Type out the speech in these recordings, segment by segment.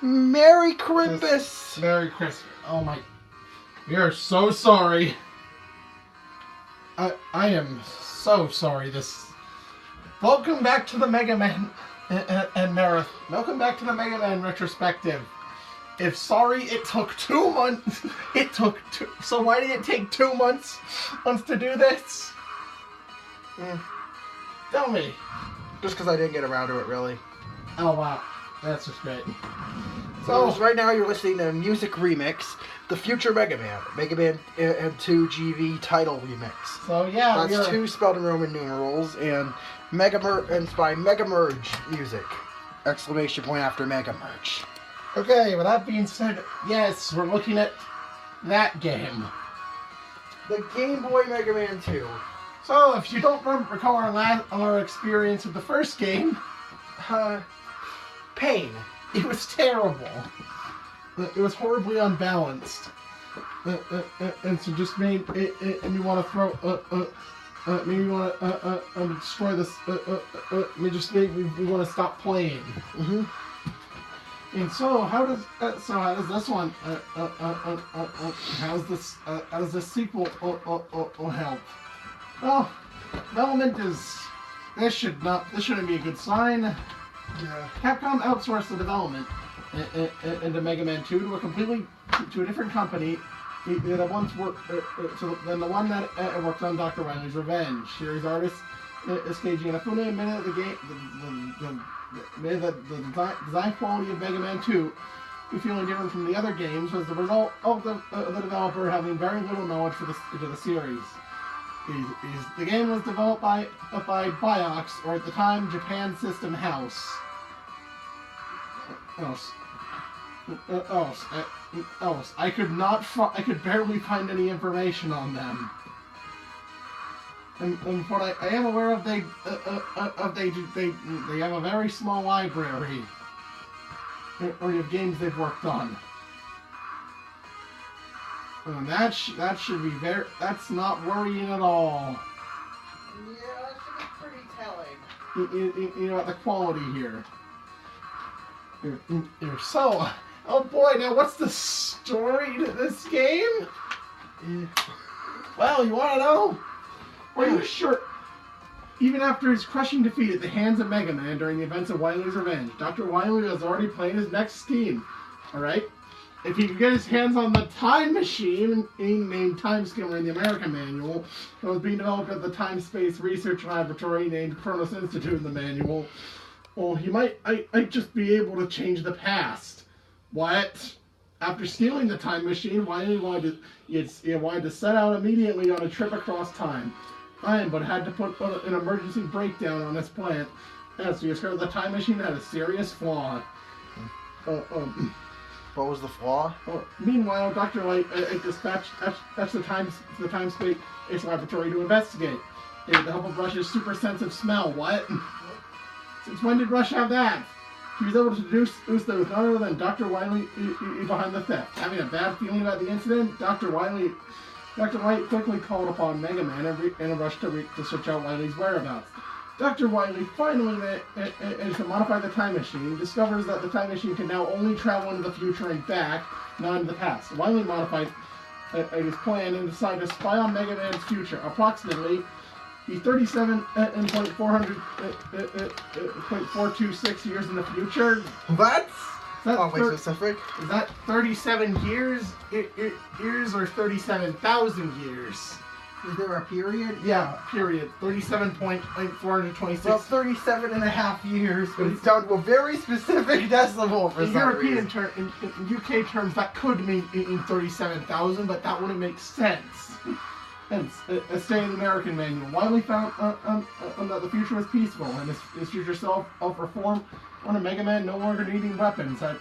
Merry Christmas! Merry Christmas. Oh my. We are so sorry. I am so sorry. Welcome back to the Mega Man and Marathon. Welcome back to the Mega Man retrospective. If sorry, it took 2 months. So why did it take 2 months to do this? Tell me. Just because I didn't get around to it, really. Oh wow, that's just great. So right now you're listening to Music Remix, the Future Mega Man 2 GV title remix. So yeah, that's 2 spelled in Roman numerals, and it's by Mega Merge Music! Exclamation point after Mega Merge. Okay, with that being said, yes, we're looking at that game. The Game Boy Mega Man 2. So, if you don't recall our experience with the first game, pain. It was terrible. It was horribly unbalanced. And so just made it, and you want to throw, maybe you want to destroy this, we want to stop playing. Mm-hmm. And so, how does this one, how does this sequel help? Well, development this shouldn't be a good sign. Yeah. Capcom outsourced the development into Mega Man 2 to a different company that once worked than the one that worked on Dr. Wily's Revenge. Series artist Keiji Inafune admitted that the design quality of Mega Man 2, feeling different from the other games, was the result of the developer having very little knowledge for the series. The game was developed by Biox, or at the time, Japan System House. I could barely find any information on them. And what I am aware of, they have a very small library of games they've worked on. And that should be that's not worrying at all. Yeah, that should be pretty telling. You know, the quality here. So, oh boy, now what's the story to this game? Well, you want to know? Are you sure? Even after his crushing defeat at the hands of Mega Man during the events of Wily's Revenge, Dr. Wily was already playing his next scheme. Alright? If he could get his hands on the Time Machine, named Time Skimmer in the American manual, that was being developed at the Time Space Research Laboratory named Kronos Institute in the manual, well, he might just be able to change the past. What? After stealing the Time Machine, Wily wanted to set out immediately on a trip across time. But had to put an emergency breakdown on his plant, as he discovered the Time Machine had a serious flaw. What was the flaw? Meanwhile, Dr. Light dispatched the Time Space Laboratory to investigate. With the help of Rush's super sense of smell. What? Since when did Rush have that? He was able to deduce that with none other than Dr. Wily behind the theft. Having a bad feeling about the incident, Dr. White quickly called upon Mega Man and rushed to search out Wily's whereabouts. Dr. Wily finally managed to modify the Time Machine, discovers that the Time Machine can now only travel into the future and back, not into the past. Wily modified his plan and decided to spy on Mega Man's future. Approximately, he's 37.426 years in the future. What? Specific? Is that 37 years or 37,000 years? Is there a period? Yeah, period. 37.426. Well, 37 and a half years, but it's down to a very specific decimal for in some European reason. in UK terms, that could mean in 37,000, but that wouldn't make sense. Hence, staying in the American manual. Wily found that the future was peaceful, and his future self of reform, one of Mega Man no longer needing weapons, had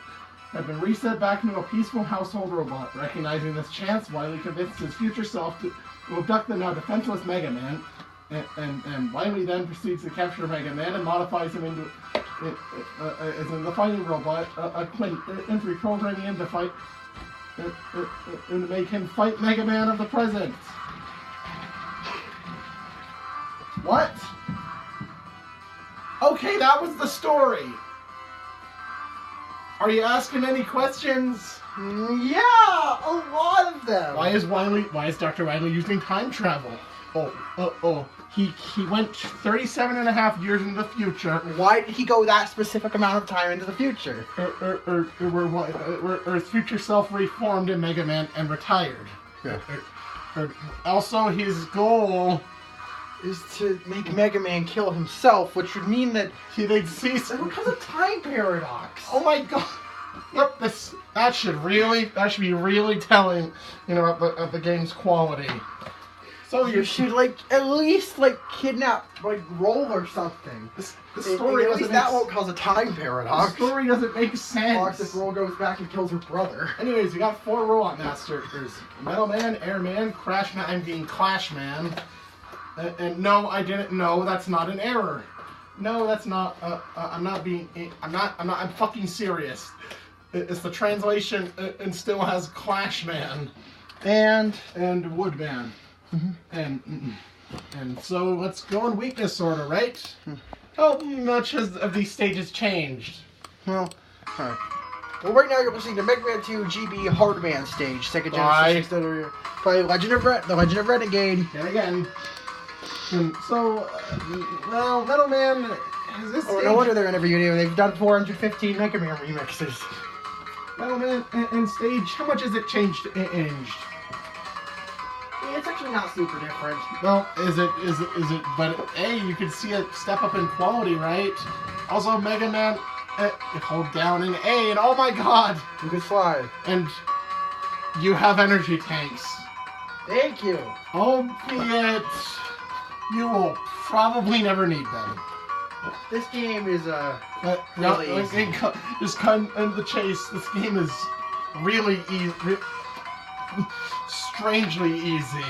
been reset back into a peaceful household robot. Recognizing this chance, Wily convinced his future self to abduct the now defenseless Mega Man, and Wily then proceeds to capture Mega Man and modifies him into as in the fighting robot, and reprogramming him to fight and to make him fight Mega Man of the present. What? Okay, that was the story. Are you asking any questions? Yeah, a lot of them. Why is Dr. Wily using time travel? He went 37 and a half years into the future. Why did he go that specific amount of time into the future? Where his future self reformed in Mega Man and retired. Yeah. Also, his goal is to make Mega Man kill himself, which would mean that they'd cease. because of time paradox. Oh my god! Yep, that should be really telling, of the game's quality. So you should at least kidnap Roll or something. The story at least that won't cause a time paradox. The story doesn't make sense. If Roll goes back and kills her brother. Anyways, we got 4 Robot Masters: Metal Man, Air Man, Crash Man. I'm being Clash Man. And no, I didn't know. That's not an error. No, that's not. I'm fucking serious. It's the translation, and still has Clash Man and Woodman. Mm-hmm. And so let's go in weakness order, right? How much of these stages changed? Well, right now you're listening to Mega Man 2 GB Hardman stage, Sega Genesis by the Legend of Renegade. And again. So, Metal Man is this stage... no wonder they're in every video. They've done 415 Mega Man remixes. Metal Man and stage, how much has it changed? It's actually not super different. Well, is it? But hey, you can see a step up in quality, right? Also, Mega Man, hold down an A, and oh my god! You can slide. And you have energy tanks. Thank you. Albeit, you will probably never need them. This game is really easy. Just cut into the chase. This game is really easy. Strangely easy.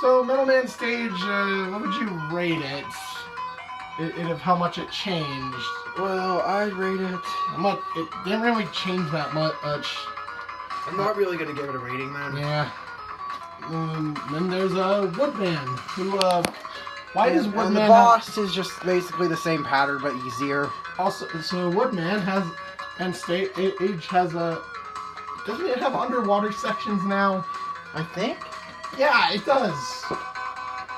So, Metal Man stage, what would you rate it? Of how much it changed? Well, I'd rate it... It didn't really change that much. I'm not really going to give it a rating, then. Yeah. Then there's Woodman, who, why does Woodman... And the boss is just basically the same pattern, but easier. Also, so Woodman has, and Stage has a... Doesn't it have underwater sections now? I think. Yeah, it does.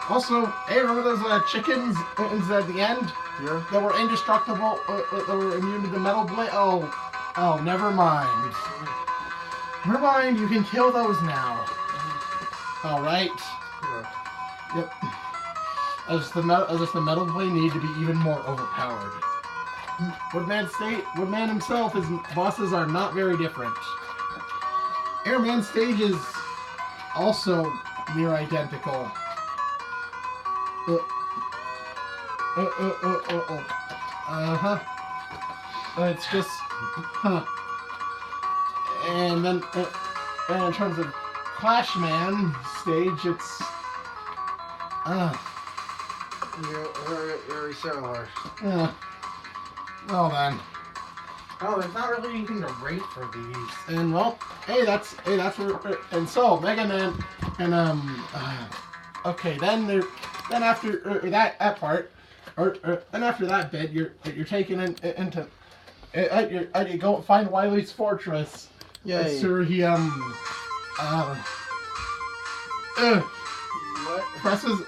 Also, hey, remember those chickens at the end? Yeah. That were indestructible, that were immune to the metal blade? Oh, never mind. Never mind, you can kill those now. Alright. Yeah. Yep. As the metal blade need to be even more overpowered. Woodman himself, his bosses are not very different. Airman stage is also near identical. It's just, And then, in terms of Clash Man stage, it's, Yeah, very similar. Well then. Oh, there's not really anything to rate for these. And well, that's where. And so Mega Man, and okay, then after that part, then after that bit, you're taken into you go find Wily's fortress. Yeah. So he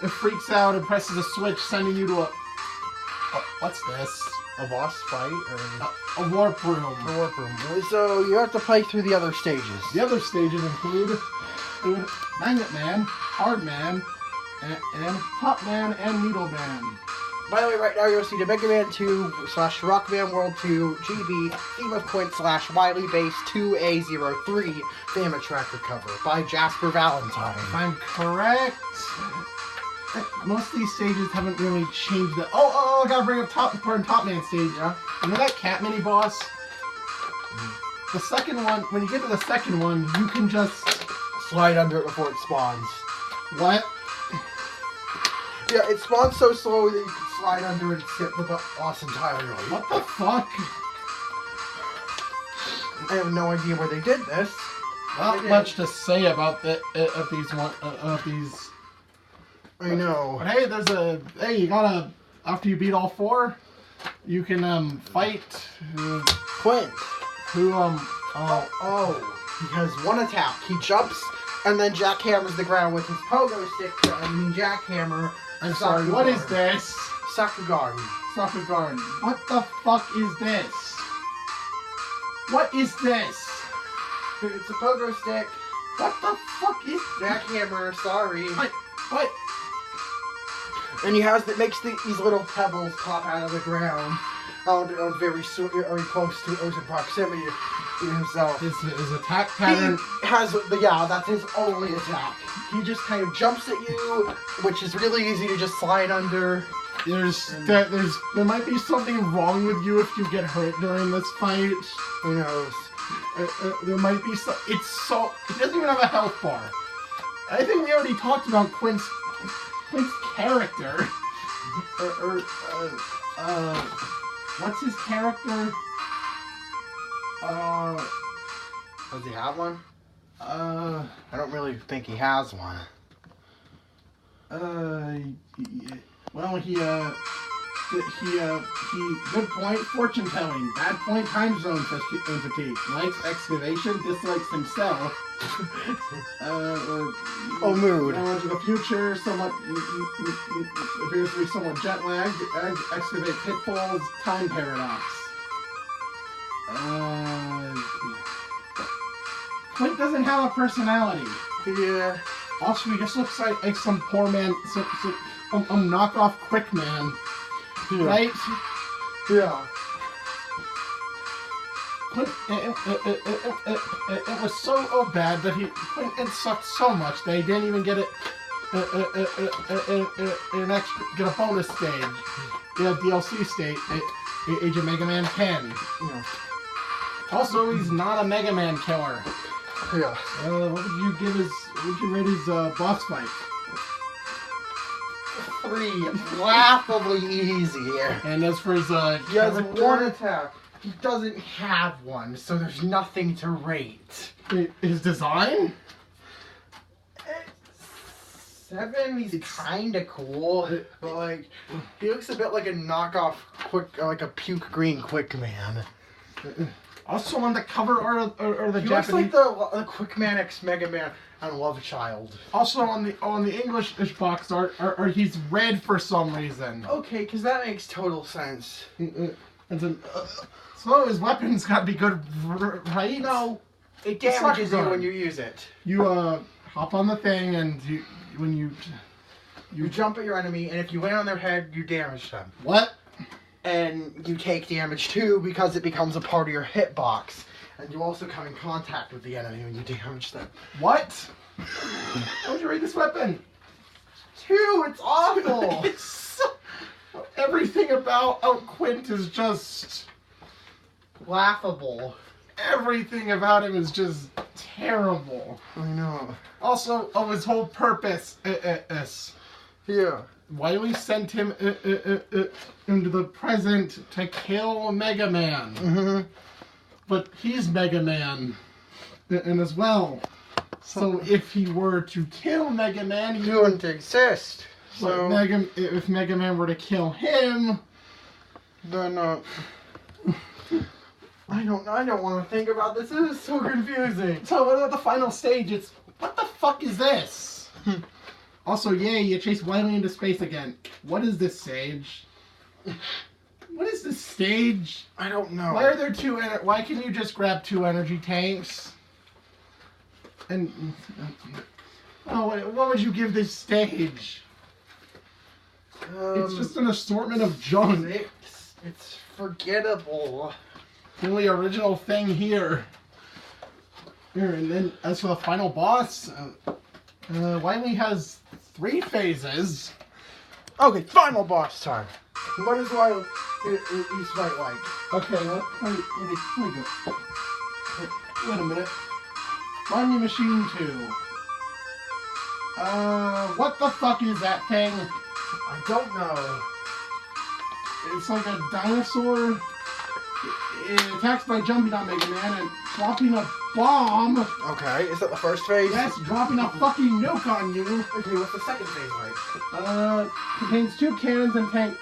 freaks out and presses a switch, sending you to a. What's this? A boss fight or a warp room. A warp room. So you have to play through the other stages. The other stages include Magnet Man, Hard Man, and Top Man, and Needle Man. By the way, right now you're listening to Mega Man 2 / Rockman World 2 GB Theme of Quint / Wily Base 2A03 Famine Tracker cover by Jasper Valentine. If I'm correct, most of these stages haven't really changed the. I gotta bring up Top Man stage. Yeah. You know that cat mini boss? The second one, when you get to the second one, you can just slide under it before it spawns. What? Yeah, it spawns so slowly that you can slide under it and skip the boss entirely. What the fuck? I have no idea where they did this. Not much to say about these. I know. But hey, you gotta, after you beat all 4, You can fight Quint. who He has one attack. He jumps and then jackhammers the ground with his pogo stick. Jackhammer. I'm sorry, what is this? Sakugan. Sakugan. What the fuck is this? What is this? It's a pogo stick. What the fuck is Jackhammer, sorry. What? And he makes these little pebbles pop out of the ground on very close to proximity to himself. His attack pattern. He has, that's his only attack. He just kind of jumps at you, which is really easy to just slide under. There might be something wrong with you if you get hurt during this fight. Who knows? There might be some. He doesn't even have a health bar. I think we already talked about Quint's character. What's his character? Does he have one? I don't really think he has one. Well, he good point, fortune telling. Bad point, time zone fatigue. Likes excavation, dislikes himself. Mood. Knowledge of the future, somewhat appears to be somewhat jet lagged. Excavate pitfalls, time paradox. Quint doesn't have a personality. Yeah. Also, he just looks like some poor man, knockoff Quick Man, right? Yeah. It was so bad that it sucked so much that he didn't even get get a bonus stage, DLC stage, Age of Mega Man 10. Yeah. Also, he's not a Mega Man killer. Yeah. What would you rate his boss fight? 3. Laughably easy. And as for his he has one attack. He doesn't have one, so there's nothing to rate. His design? 7. He's kinda cool, but he looks a bit like a knockoff like a puke green Quick Man. Also on the cover are the he Japanese. looks like the Quick Man X Mega Man and Love Child. Also on the English box art, he's red for some reason. Okay, because that makes total sense. So his weapons gotta be good, right? No, it damages you when you use it. You hop on the thing and when you jump at your enemy, and if you land on their head, you damage them. What? And you take damage too because it becomes a part of your hitbox. And you also come in contact with the enemy when you damage them. What? How would you rate this weapon? 2, it's awful! Everything about Quint is just laughable. Everything about him is just terrible. I know. Also, his whole purpose Yeah. Wily sent him into the present to kill Mega Man. Mm-hmm. But he's Mega Man, and as well. So if he were to kill Mega Man, he wouldn't exist. So if Mega Man were to kill him, then I don't want to think about this. This is so confusing. So what about the final stage? It's what the fuck is this? Also, yay, you chase Wily into space again. What is this stage? What is this stage? I don't know. Why are there two? Why can you just grab 2 energy tanks? And what would you give this stage? It's just an assortment of junk. It's forgettable. The only original thing here. And then as for the final boss, Wily has 3 phases. Okay, final boss time. What is Wily he's fight like? Okay, let me go. Wait a minute. Wily Machine 2. What the fuck is that thing? I don't know. It's like a dinosaur. It attacks by jumping on Mega Man and dropping a bomb. Okay, is that the first phase? Yes, dropping a fucking nuke on you. Okay, what's the second phase like? Contains two cannons and tank.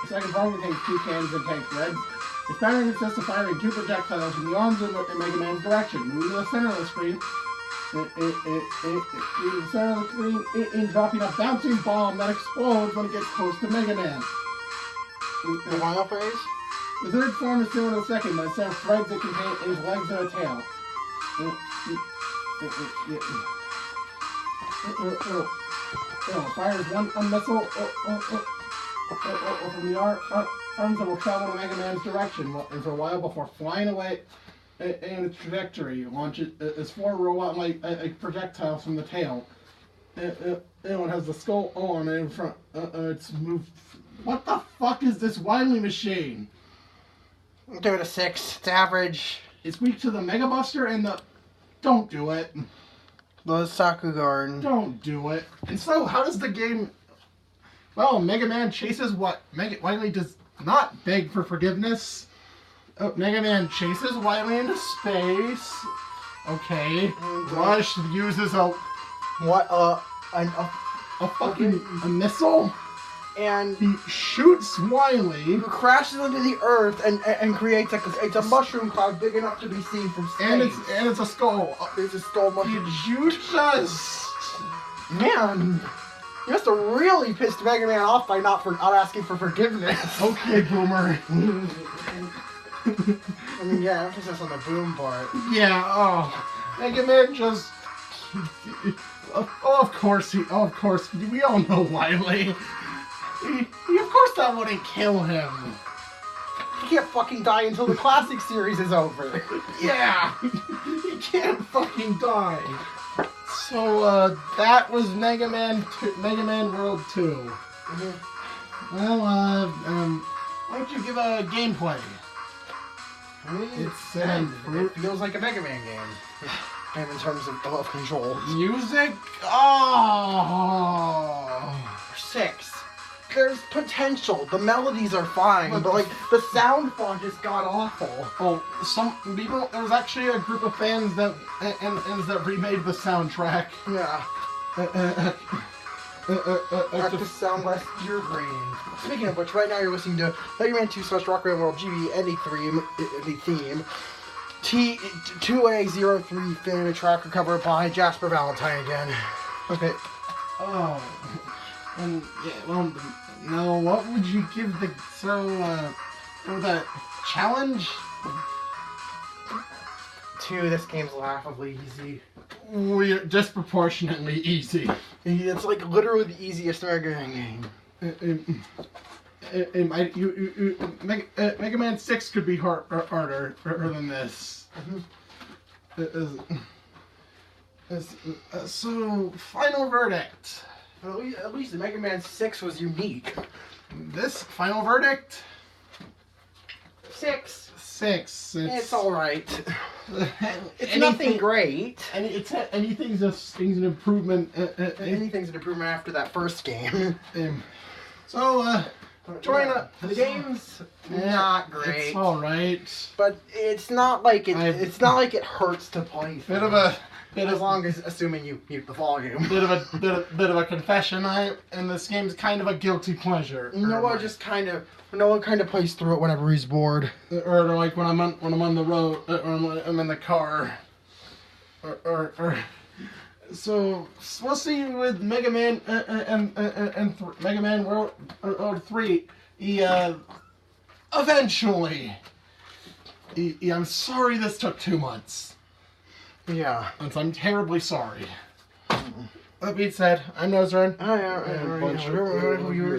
Second volume contains two cannons and tank threads. Its battery consists of firing two projectiles from the arms in Mega Man's direction. Moving to the center of the screen. The center of the screen in dropping a bouncing bomb that explodes when it gets close to Mega Man. The final phase? The third form is similar to the second, but instead of threads, it contains his legs and a tail. Fires one missile from the arms that will travel in Mega Man's direction for a while before flying away in its trajectory. Launches its four robot-like projectiles from the tail. It has the skull on in front. It's moved. What the fuck is this Wily machine? Give it a 6. It's average. It's weak to the Mega Buster and the... Don't do it. The Sakugan. Don't do it. And so, how does the game... Well, Mega Man chases what? Wily does not beg for forgiveness. Mega Man chases Wily into space. Okay. Rush uses a fucking missile. And he shoots Wily, who crashes into the earth and creates it's a mushroom cloud big enough to be seen from space. And it's a skull. It's a skull mushroom. Jesus, man, you must have really pissed Mega Man off by not asking for forgiveness. Okay, Boomer. I mean, yeah, emphasis on the boom part. Yeah. Oh, Mega Man just. Of course, we all know Wily. Of course that wouldn't kill him. He can't fucking die until the classic series is over. Yeah, he can't fucking die. So, that was Mega Man World 2. Mm-hmm. Well, why don't you give a gameplay? It feels like a Mega Man game. And in terms of control. Music? Oh! 6. There's potential. The melodies are fine, but like the sound font is god awful. Oh, some people. There was actually a group of fans that that remade the soundtrack. Yeah. To sound less ear graining. Speaking of which, right now you're listening to Mega Man 2 / Rock Band World GB the theme. T2A03 Family Tracker cover by Jasper Valentine again. Okay. Oh. And yeah, well, now what would you give the for the challenge? 2. This game's laughably easy. We're disproportionately easy. It's like literally the easiest Mega Man game. Mega Man 6 could be harder than this. So, final verdict. At least the Mega Man 6 was unique. This final verdict? 6. 6. It's alright. It's nothing great. Anything's an improvement. Anything's an improvement after that first game. So, join up. The game's not great. It's alright. But it's not like it's not like it hurts to play. As long as assuming you mute the volume. Bit of a confession. And this game's kind of a guilty pleasure. Noah kind of plays through it whenever he's bored. Or like when I'm on the road, or I'm in the car. So we'll see you with Mega Man Mega Man World 3. Eventually. I'm sorry this took 2 months. Yeah. And I'm terribly sorry. That being said, I'm Nozarin.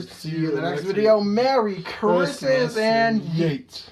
See you in the next video. Merry Christmas and yeet.